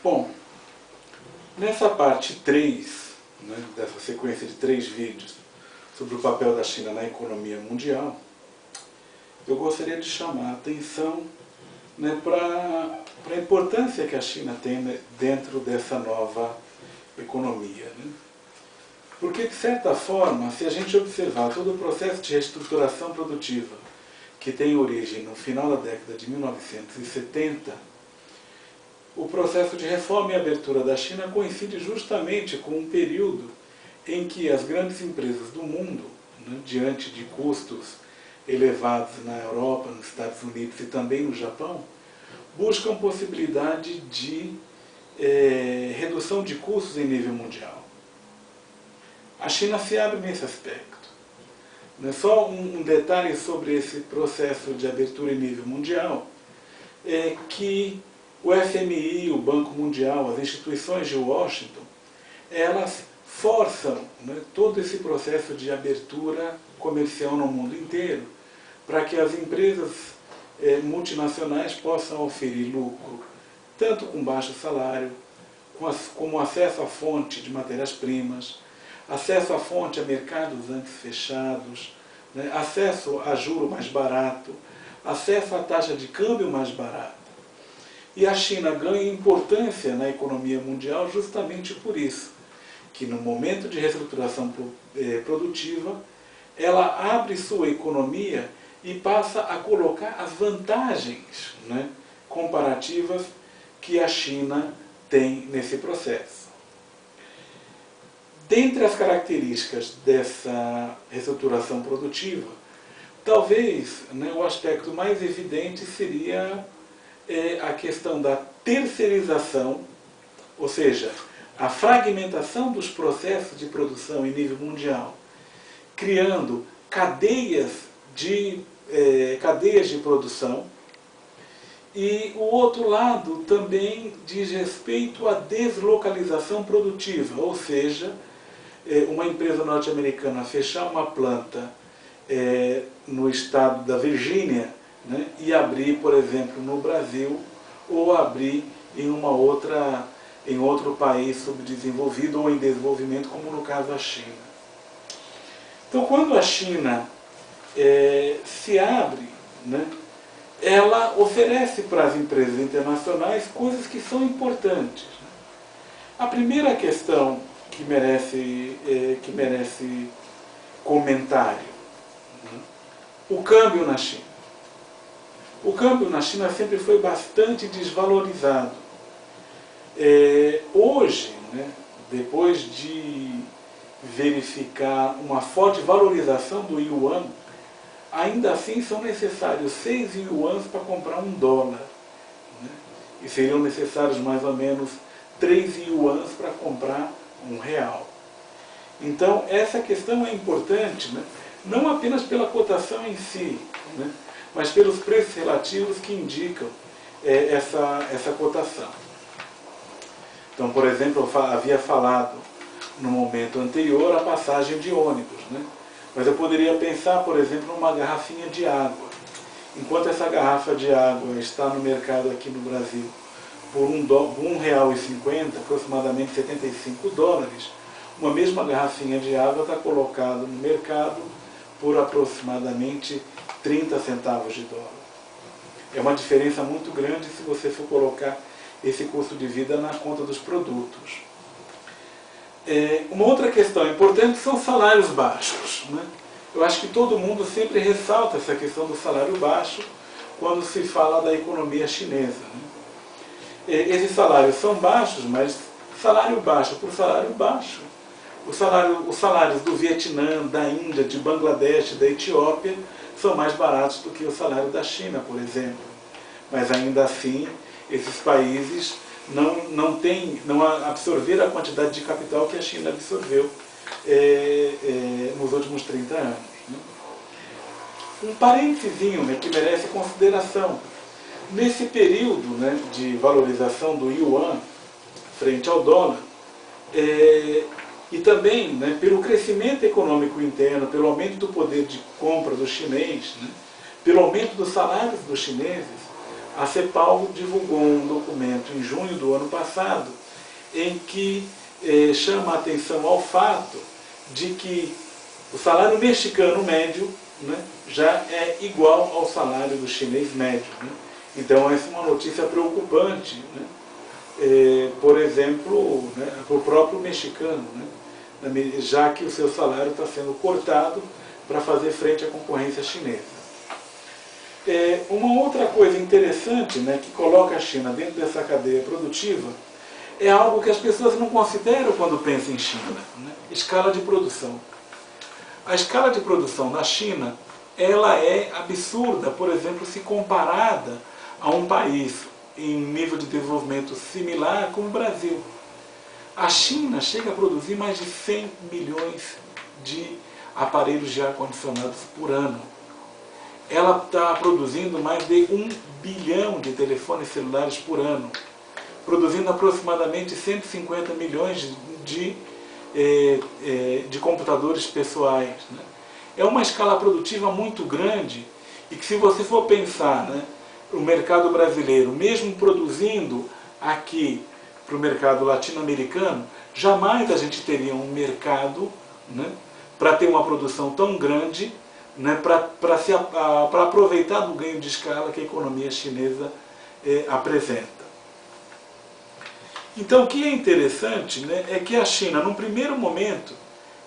Bom, nessa parte 3, dessa sequência de 3 vídeos sobre o papel da China na economia mundial, eu gostaria de chamar a atenção para a importância que a China tem dentro dessa nova economia. Porque, de certa forma, se a gente observar todo o processo de reestruturação produtiva que tem origem no final da década de 1970, o processo de reforma e abertura da China coincide justamente com um período em que as grandes empresas do mundo, diante de custos elevados na Europa, nos Estados Unidos e também no Japão, buscam possibilidade de redução de custos em nível mundial. A China se abre nesse aspecto. Só um detalhe sobre esse processo de abertura em nível mundial é que o FMI, o Banco Mundial, as instituições de Washington, elas forçam todo esse processo de abertura comercial no mundo inteiro para que as empresas multinacionais possam oferir lucro, tanto com baixo salário, como acesso à fonte de matérias-primas, acesso à fonte a mercados antes fechados, acesso a juro mais barato, acesso à taxa de câmbio mais barata. E a China ganha importância na economia mundial justamente por isso, que no momento de reestruturação produtiva, ela abre sua economia e passa a colocar as vantagens comparativas que a China tem nesse processo. Dentre as características dessa reestruturação produtiva, talvez o aspecto mais evidente seria a questão da terceirização, ou seja, a fragmentação dos processos de produção em nível mundial, criando cadeias de produção. E o outro lado também diz respeito à deslocalização produtiva, ou seja, uma empresa norte-americana fechar uma planta no estado da Virgínia e abrir, por exemplo, no Brasil, ou abrir em outro país subdesenvolvido ou em desenvolvimento, como no caso a China. Então, quando a China se abre, ela oferece para as empresas internacionais coisas que são importantes. A primeira questão que merece comentário: o câmbio na China. O câmbio na China sempre foi bastante desvalorizado. Hoje, depois de verificar uma forte valorização do yuan, ainda assim são necessários 6 yuans para comprar $1. E seriam necessários mais ou menos 3 yuans para comprar R$1. Então, essa questão é importante, não apenas pela cotação em si, mas pelos preços relativos que indicam essa cotação. Então, por exemplo, eu havia falado no momento anterior a passagem de ônibus, mas eu poderia pensar, por exemplo, numa garrafinha de água. Enquanto essa garrafa de água está no mercado aqui no Brasil por R$1,50, aproximadamente $75, uma mesma garrafinha de água está colocada no mercado por aproximadamente 30 centavos de dólar. É uma diferença muito grande se você for colocar esse custo de vida na conta dos produtos. Uma outra questão importante são salários baixos. Eu acho que todo mundo sempre ressalta essa questão do salário baixo quando se fala da economia chinesa. Esses salários são baixos, mas salário baixo por salário baixo. Os salários do Vietnã, da Índia, de Bangladesh, da Etiópia são mais baratos do que o salário da China, por exemplo. Mas ainda assim, esses países não absorveram a quantidade de capital que a China absorveu nos últimos 30 anos. Um parêntesezinho que merece consideração. Nesse período de valorização do yuan frente ao dólar, e também pelo crescimento econômico interno, pelo aumento do poder de compra do chinês, pelo aumento dos salários dos chineses, A CEPAL divulgou um documento em junho do ano passado em que chama a atenção ao fato de que o salário mexicano médio, né, já é igual ao salário do chinês médio. Né? Então essa é uma notícia preocupante, né? Por exemplo, né, para o próprio mexicano, né, já que o seu salário está sendo cortado para fazer frente à concorrência chinesa. Uma outra coisa interessante, né, que coloca a China dentro dessa cadeia produtiva é algo que as pessoas não consideram quando pensam em China, né? Escala de produção. A escala de produção na China, ela é absurda, por exemplo, se comparada a um país em nível de desenvolvimento similar como o Brasil. A China chega a produzir mais de 100 milhões de aparelhos de ar-condicionados por ano. Ela está produzindo mais de 1 bilhão de telefones celulares por ano, produzindo aproximadamente 150 milhões de computadores pessoais. Né? É uma escala produtiva muito grande e que, se você for pensar, né, o mercado brasileiro, mesmo produzindo aqui para o mercado latino-americano, jamais a gente teria um mercado, né, para ter uma produção tão grande, né, para aproveitar do ganho de escala que a economia chinesa apresenta. Então, o que é interessante, né, é que a China, num primeiro momento,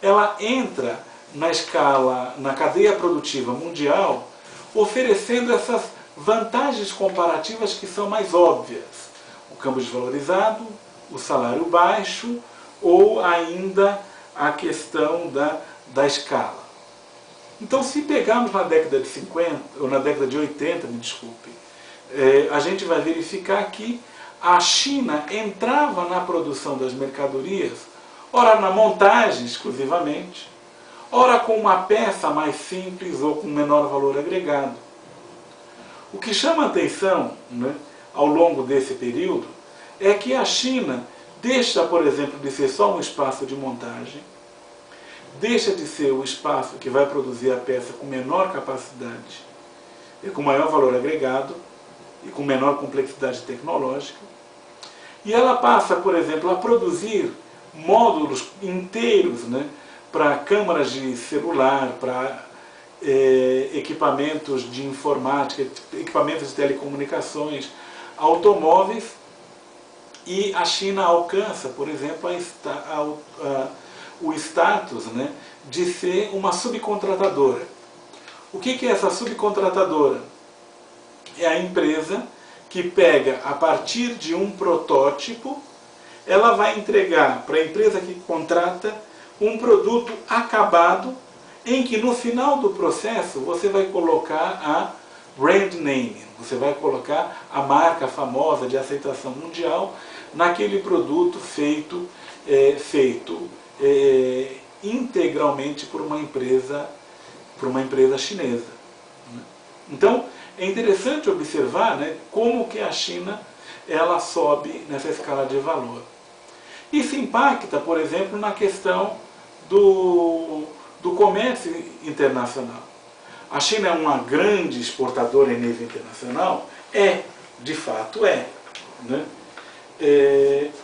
ela entra na cadeia produtiva mundial, oferecendo essas vantagens comparativas que são mais óbvias. O câmbio desvalorizado, o salário baixo ou ainda a questão da escala. Então, se pegarmos na década de 50, ou na década de 80, me desculpe, a gente vai verificar que a China entrava na produção das mercadorias, ora na montagem exclusivamente, ora com uma peça mais simples ou com menor valor agregado. O que chama a atenção, né, ao longo desse período é que a China deixa, por exemplo, de ser só um espaço de montagem, deixa de ser o espaço que vai produzir a peça com menor capacidade e com maior valor agregado e com menor complexidade tecnológica, e ela passa, por exemplo, a produzir módulos inteiros, né, para câmaras de celular, para equipamentos de informática, equipamentos de telecomunicações, automóveis, e a China alcança, por exemplo, o status, né, de ser uma subcontratadora. O que é essa subcontratadora? É a empresa que pega, a partir de um protótipo, ela vai entregar para a empresa que contrata um produto acabado, em que no final do processo você vai colocar a brand name, você vai colocar a marca famosa de aceitação mundial naquele produto feito integralmente por uma empresa chinesa. Então, é interessante observar, né, como que a China ela sobe nessa escala de valor. Isso impacta, por exemplo, na questão do comércio internacional. A China é uma grande exportadora em nível internacional? De fato é. Né?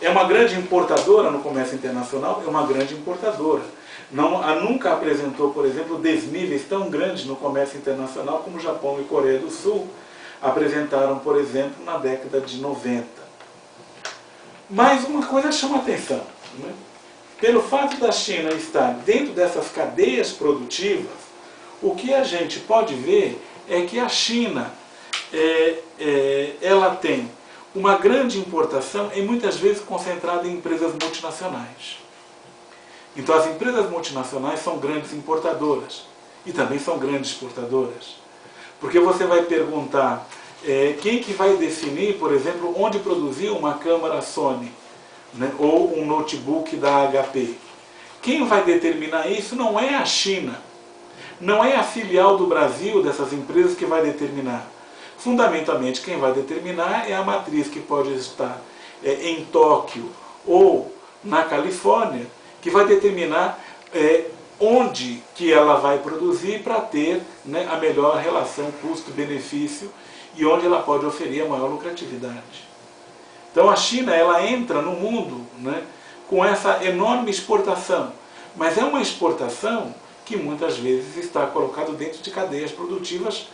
É uma grande importadora no comércio internacional? É uma grande importadora. Nunca apresentou, por exemplo, desníveis tão grandes no comércio internacional como o Japão e Coreia do Sul apresentaram, por exemplo, na década de 90. Mas uma coisa chama a atenção. Né? Pelo fato da China estar dentro dessas cadeias produtivas, o que a gente pode ver é que a China ela tem uma grande importação e muitas vezes concentrada em empresas multinacionais. Então as empresas multinacionais são grandes importadoras e também são grandes exportadoras. Porque você vai perguntar quem que vai definir, por exemplo, onde produzir uma câmera Sony, né, ou um notebook da HP. Quem vai determinar isso não é a China. Não é a filial do Brasil dessas empresas que vai determinar. Fundamentalmente, quem vai determinar é a matriz que pode estar em Tóquio ou na Califórnia, que vai determinar onde que ela vai produzir para ter, né, a melhor relação custo-benefício e onde ela pode oferir a maior lucratividade. Então a China, ela entra no mundo, né, com essa enorme exportação, mas é uma exportação que muitas vezes está colocado dentro de cadeias produtivas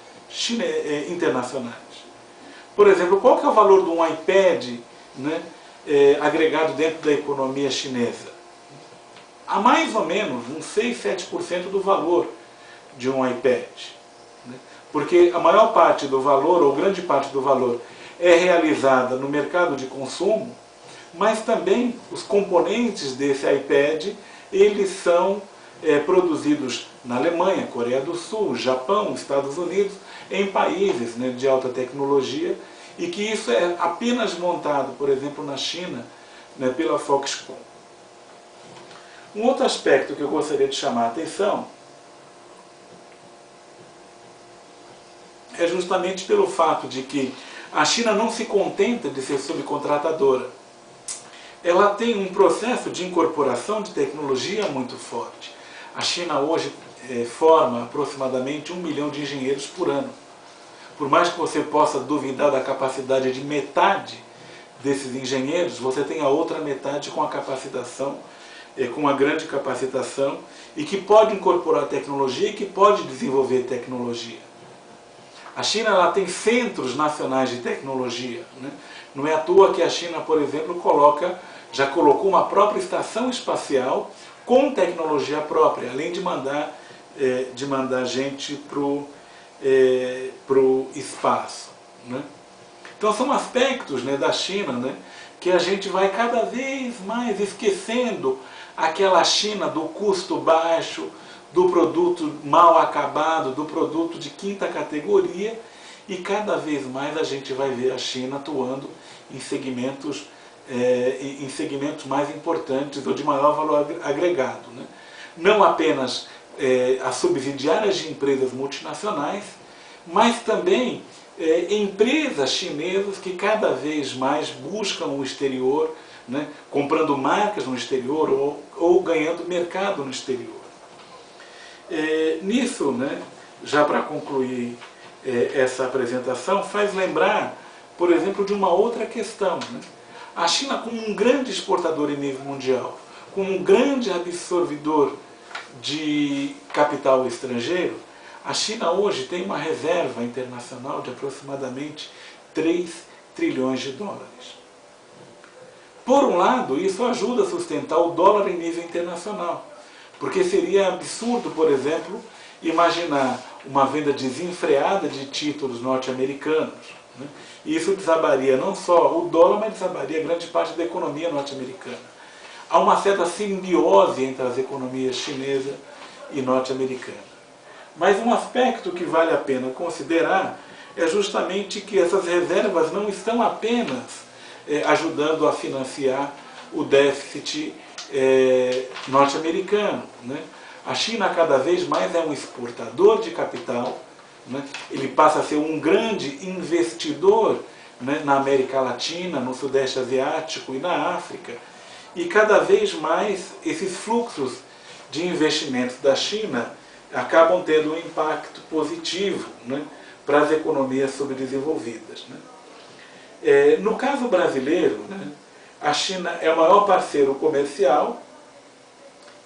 internacionais. Por exemplo, qual que é o valor de um iPad, né, agregado dentro da economia chinesa? Há mais ou menos uns 6, 7% do valor de um iPad. Né? Porque a maior parte do valor, ou grande parte do valor, é realizada no mercado de consumo, mas também os componentes desse iPad, eles são produzidos na Alemanha, Coreia do Sul, Japão, Estados Unidos, em países, né, de alta tecnologia, e que isso é apenas montado, por exemplo, na China, né, pela Foxconn. Um outro aspecto que eu gostaria de chamar a atenção é justamente pelo fato de que a China não se contenta de ser subcontratadora. Ela tem um processo de incorporação de tecnologia muito forte. A China hoje forma aproximadamente 1 milhão de engenheiros por ano. Por mais que você possa duvidar da capacidade de metade desses engenheiros, você tem a outra metade com a capacitação, com uma grande capacitação, e que pode incorporar tecnologia e que pode desenvolver tecnologia. A China, ela tem centros nacionais de tecnologia, né? Não é à toa que a China, por exemplo, já colocou uma própria estação espacial com tecnologia própria, além de mandar gente para o espaço. Né? Então são aspectos, né, da China, né, que a gente vai cada vez mais esquecendo aquela China do custo baixo, do produto mal acabado, do produto de quinta categoria, e cada vez mais a gente vai ver a China atuando em segmentos mais importantes ou de maior valor agregado. Né? Não apenas as subsidiárias de empresas multinacionais, mas também empresas chinesas que cada vez mais buscam o exterior, né? Comprando marcas no exterior ou ganhando mercado no exterior. Nisso, né, já para concluir essa apresentação, faz lembrar, por exemplo, de uma outra questão. Né? A China, como um grande exportador em nível mundial, como um grande absorvedor de capital estrangeiro, a China hoje tem uma reserva internacional de aproximadamente 3 trilhões de dólares. Por um lado, isso ajuda a sustentar o dólar em nível internacional. Porque seria absurdo, por exemplo, imaginar uma venda desenfreada de títulos norte-americanos. Né? E isso desabaria não só o dólar, mas desabaria grande parte da economia norte-americana. Há uma certa simbiose entre as economias chinesa e norte-americana. Mas um aspecto que vale a pena considerar é justamente que essas reservas não estão apenas ajudando a financiar o déficit norte-americano. Né? A China cada vez mais é um exportador de capital, né? Ele passa a ser um grande investidor, né, na América Latina, no Sudeste Asiático e na África, e cada vez mais esses fluxos de investimentos da China acabam tendo um impacto positivo, né, para as economias subdesenvolvidas. Né? No caso brasileiro, né, a China é o maior parceiro comercial.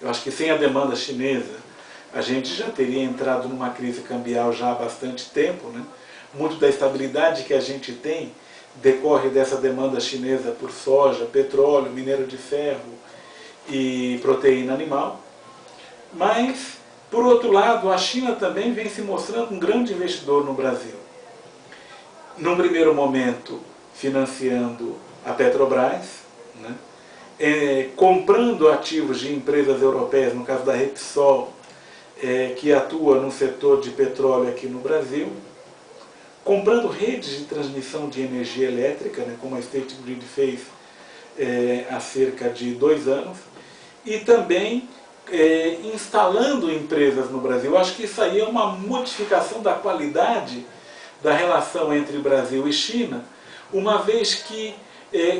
Eu acho que sem a demanda chinesa a gente já teria entrado numa crise cambial já há bastante tempo. Né? Muito da estabilidade que a gente tem decorre dessa demanda chinesa por soja, petróleo, minério de ferro e proteína animal. Mas, por outro lado, a China também vem se mostrando um grande investidor no Brasil. Num primeiro momento, financiando a Petrobras, né? Comprando ativos de empresas europeias, no caso da Repsol, que atua no setor de petróleo aqui no Brasil, comprando redes de transmissão de energia elétrica, né, como a State Grid fez há cerca de 2 anos, e também instalando empresas no Brasil. Eu acho que isso aí é uma modificação da qualidade da relação entre Brasil e China, uma vez que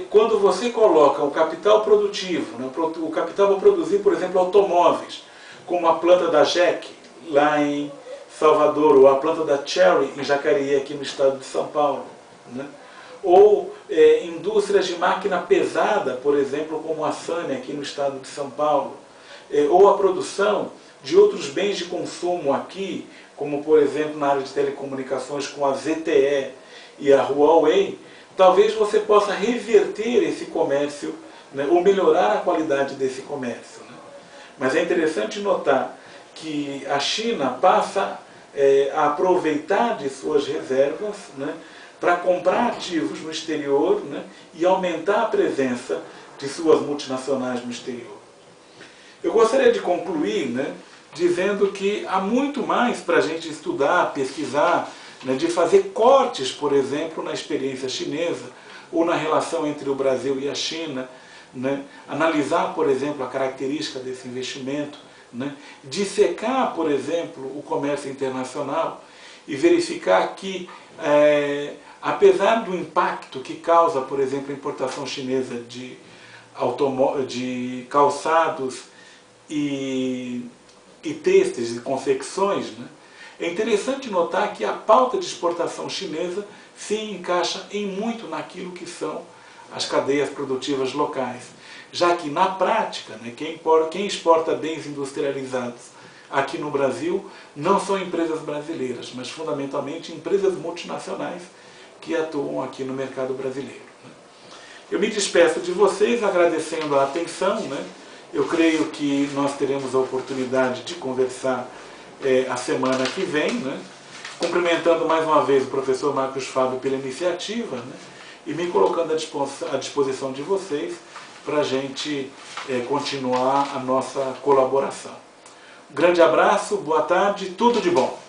quando você coloca o capital produtivo, né, o capital para produzir, por exemplo, automóveis, como a planta da GEC, lá em Salvador, ou a planta da Cherry em Jacareí, aqui no estado de São Paulo, né? Ou indústrias de máquina pesada, por exemplo, como a Sany, aqui no estado de São Paulo, ou a produção de outros bens de consumo aqui, como por exemplo na área de telecomunicações com a ZTE e a Huawei, talvez você possa reverter esse comércio, né, ou melhorar a qualidade desse comércio, né? Mas é interessante notar que a China passa a aproveitar de suas reservas, né, para comprar ativos no exterior, né, e aumentar a presença de suas multinacionais no exterior. Eu gostaria de concluir, né, dizendo que há muito mais para a gente estudar, pesquisar, né, de fazer cortes, por exemplo, na experiência chinesa, ou na relação entre o Brasil e a China, né, analisar, por exemplo, a característica desse investimento, né, dissecar, por exemplo, o comércio internacional e verificar que, apesar do impacto que causa, por exemplo, a importação chinesa de calçados e têxteis e confecções, né, é interessante notar que a pauta de exportação chinesa se encaixa em muito naquilo que são as cadeias produtivas locais, já que na prática, né, quem exporta bens industrializados aqui no Brasil não são empresas brasileiras, mas fundamentalmente empresas multinacionais que atuam aqui no mercado brasileiro, né. Eu me despeço de vocês agradecendo a atenção, né. Eu creio que nós teremos a oportunidade de conversar a semana que vem, né, cumprimentando mais uma vez o professor Marcos Fábio pela iniciativa, né, e me colocando à disposição de vocês para a gente continuar a nossa colaboração. Um grande abraço, boa tarde, tudo de bom!